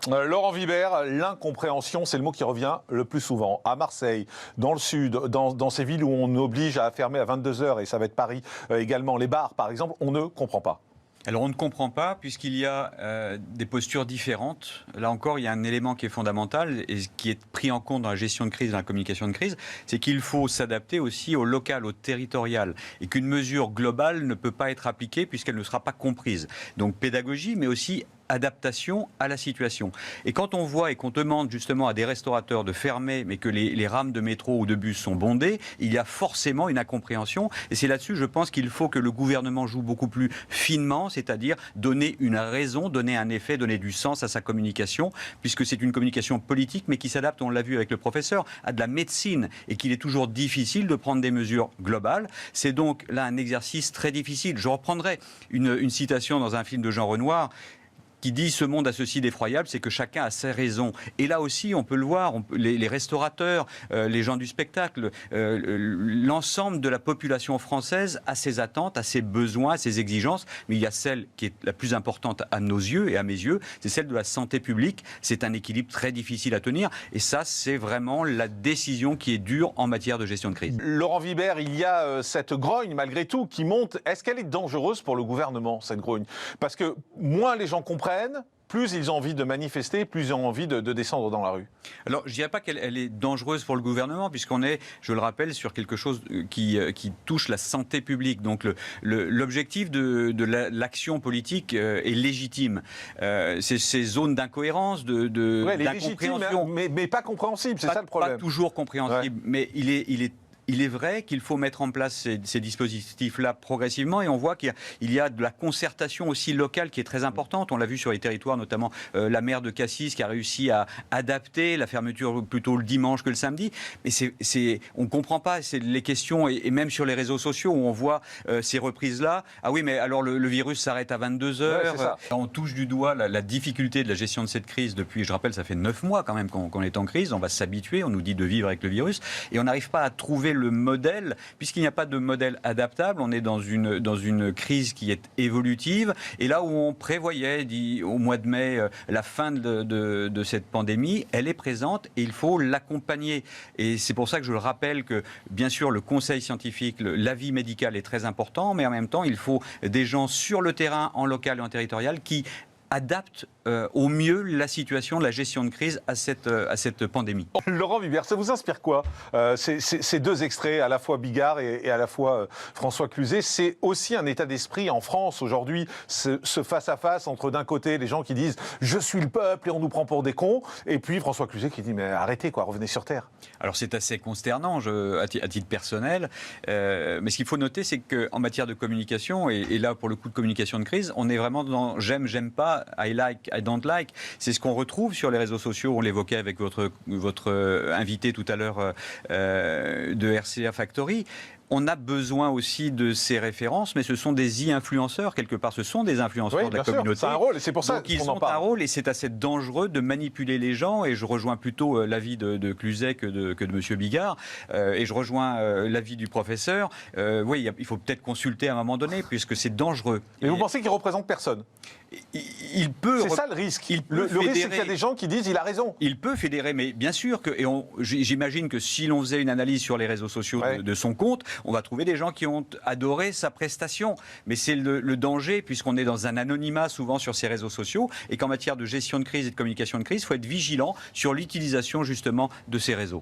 Laurent Vibert, l'incompréhension, c'est le mot qui revient le plus souvent. À Marseille, dans le sud, dans ces villes où on oblige à fermer à 22 heures, et ça va être Paris également, les bars par exemple, on ne comprend pas. Alors on ne comprend pas puisqu'il y a des postures différentes. Là encore, il y a un élément qui est fondamental et qui est pris en compte dans la gestion de crise, dans la communication de crise, c'est qu'il faut s'adapter aussi au local, au territorial, et qu'une mesure globale ne peut pas être appliquée puisqu'elle ne sera pas comprise. Donc pédagogie, mais aussi adaptation à la situation. Et quand on voit et qu'on demande justement à des restaurateurs de fermer, mais que les rames de métro ou de bus sont bondées, il y a forcément une incompréhension. Et c'est là-dessus, je pense qu'il faut que le gouvernement joue beaucoup plus finement, c'est-à-dire donner une raison, donner un effet, donner du sens à sa communication, puisque c'est une communication politique, mais qui s'adapte, on l'a vu avec le professeur, à de la médecine, et qu'il est toujours difficile de prendre des mesures globales. C'est donc là un exercice très difficile. Je reprendrai une citation dans un film de Jean Renoir, qui dit ce monde a ceci d'effroyable, c'est que chacun a ses raisons. Et là aussi, on peut le voir, les restaurateurs, les gens du spectacle, l'ensemble de la population française a ses attentes, a ses besoins, a ses exigences, mais il y a celle qui est la plus importante à nos yeux et à mes yeux, c'est celle de la santé publique. C'est un équilibre très difficile à tenir, et ça, c'est vraiment la décision qui est dure en matière de gestion de crise. Laurent Vibert, il y a cette grogne, malgré tout, qui monte. Est-ce qu'elle est dangereuse pour le gouvernement, cette grogne? Parce que moins les gens comprennent, plus ils ont envie de manifester, plus ils ont envie de descendre dans la rue. Alors, je ne dirais pas qu'elle est dangereuse pour le gouvernement, puisqu'on est, je le rappelle, sur quelque chose qui touche la santé publique. Donc, l'objectif de l'action politique est légitime. C'est ces zones d'incohérence, d'incompréhension. Mais pas compréhensible, c'est ça le problème. Pas toujours compréhensible, mais il est vrai qu'il faut mettre en place ces dispositifs-là progressivement, et on voit qu'il y a de la concertation aussi locale qui est très importante. On l'a vu sur les territoires, notamment la maire de Cassis qui a réussi à adapter la fermeture plutôt le dimanche que le samedi. Mais on ne comprend pas, c'est les questions, et même sur les réseaux sociaux où on voit ces reprises-là. Ah oui, mais alors le virus s'arrête à 22 heures. Ouais, on touche du doigt la difficulté de la gestion de cette crise depuis, je rappelle, ça fait 9 mois quand même qu'on est en crise. On va s'habituer, on nous dit de vivre avec le virus, et on n'arrive pas à trouver le modèle, puisqu'il n'y a pas de modèle adaptable. On est dans une crise qui est évolutive, et là où on prévoyait au mois de mai la fin de cette pandémie, elle est présente et il faut l'accompagner. Et c'est pour ça que je le rappelle que, bien sûr, le conseil scientifique, l'avis médical est très important, mais en même temps, il faut des gens sur le terrain, en local et en territorial, qui adapte au mieux la situation, la gestion de crise à cette pandémie. Laurent Vibert, ça vous inspire quoi ces deux extraits, à la fois Bigard et à la fois François Cluzet? C'est aussi un état d'esprit en France aujourd'hui, ce face-à-face entre d'un côté les gens qui disent « je suis le peuple et on nous prend pour des cons » et puis François Cluzet qui dit « mais arrêtez quoi, revenez sur Terre ». Alors c'est assez consternant à titre personnel, mais ce qu'il faut noter, c'est qu'en matière de communication, et là pour le coup de communication de crise, on est vraiment dans « j'aime, j'aime pas ». I like, I don't like. C'est ce qu'on retrouve sur les réseaux sociaux. On l'évoquait avec votre invité tout à l'heure de RCA Factory. On a besoin aussi de ces références, mais ce sont des e-influenceurs, quelque part. Ce sont des influenceurs de la communauté. C'est un rôle, et c'est pour ça qu'ils ont un rôle, et c'est assez dangereux de manipuler les gens. Et je rejoins plutôt l'avis de Cluzet que de M. Bigard. Et je rejoins l'avis du professeur. Oui, il faut peut-être consulter à un moment donné, puisque c'est dangereux. Mais vous pensez qu'il ne représente personne? C'est ça le risque. Le risque, c'est qu'il y a des gens qui disent il a raison. Il peut fédérer, mais bien sûr que, et j'imagine que si l'on faisait une analyse sur les réseaux sociaux de son compte, on va trouver des gens qui ont adoré sa prestation. Mais c'est le danger, puisqu'on est dans un anonymat souvent sur ces réseaux sociaux, et qu'en matière de gestion de crise et de communication de crise, il faut être vigilant sur l'utilisation justement de ces réseaux.